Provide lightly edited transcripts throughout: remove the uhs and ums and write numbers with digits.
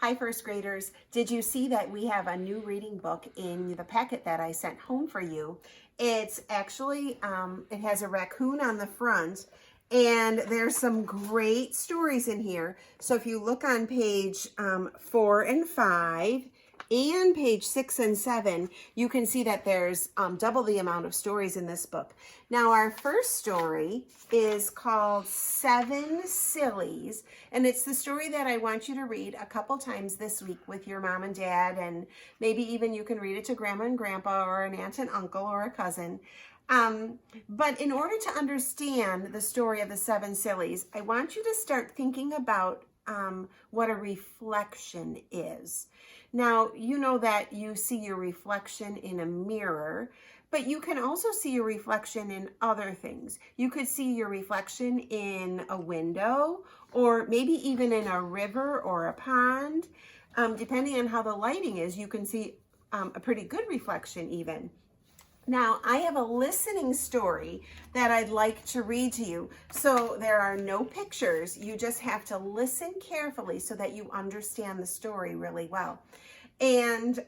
Hi, first graders. Did you see that we have a new reading book in the packet that I sent home for you? It's actually, it has a raccoon on the front, and there's some great stories in here. So if you look on page 4 and 5 and page 6 and 7, you can see that there's double the amount of stories in this book. Now, our first story is called Seven Sillies, and it's the story that I want you to read a couple times this week with your mom and dad, and maybe even you can read it to grandma and grandpa or an aunt and uncle or a cousin. But in order to understand the story of the Seven Sillies, I want you to start thinking about what a reflection is. Now, you know that you see your reflection in a mirror, but you can also see your reflection in other things. You could see your reflection in a window, or maybe even in a river or a pond. Depending on how the lighting is, you can see a pretty good reflection even. Now, I have a listening story that I'd like to read to you. So there are no pictures. You just have to listen carefully so that you understand the story really well. And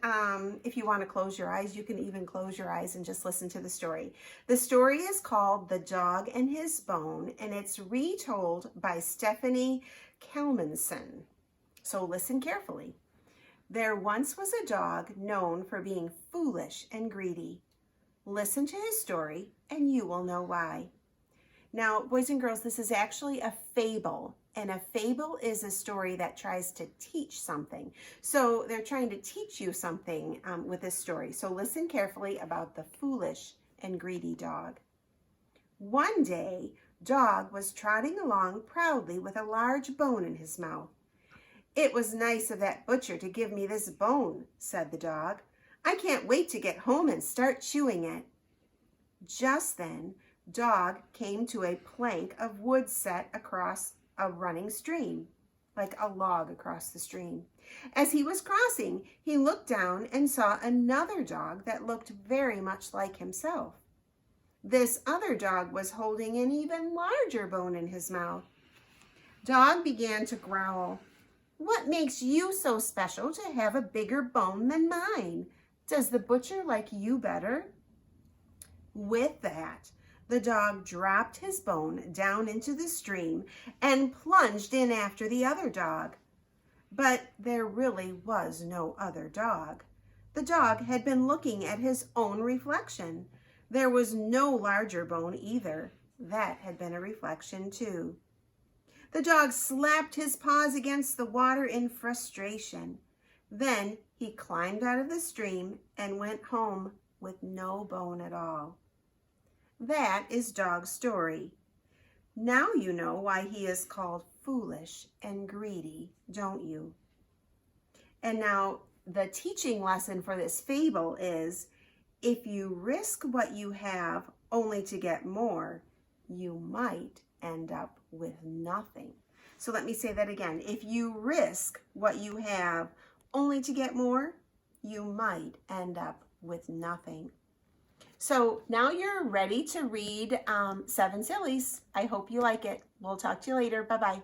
if you want to close your eyes, you can even close your eyes and just listen to the story. The story is called The Dog and His Bone, and it's retold by Stephanie Kelmanson. So listen carefully. There once was a dog known for being foolish and greedy. Listen to his story and you will know why. Now, boys and girls, this is actually a fable, and a fable is a story that tries to teach something. So they're trying to teach you something with this story. So listen carefully about the foolish and greedy dog. One day, Dog was trotting along proudly with a large bone in his mouth. "It was nice of that butcher to give me this bone," said the dog. "I can't wait to get home and start chewing it." Just then, Dog came to a plank of wood set across a running stream, like a log across the stream. As he was crossing, he looked down and saw another dog that looked very much like himself. This other dog was holding an even larger bone in his mouth. Dog began to growl. "What makes you so special to have a bigger bone than mine? Does the butcher like you better?" With that, the dog dropped his bone down into the stream and plunged in after the other dog. But there really was no other dog. The dog had been looking at his own reflection. There was no larger bone either. That had been a reflection too. The dog slapped his paws against the water in frustration. Then he climbed out of the stream and went home with no bone at all. That is Dog's story. Now you know why he is called foolish and greedy, don't you? And now the teaching lesson for this fable is, if you risk what you have only to get more, you might end up with nothing. So let me say that again. If you risk what you have only to get more, you might end up with nothing. So now you're ready to read Seven Sillies. I hope you like it. We'll talk to you later. Bye-bye.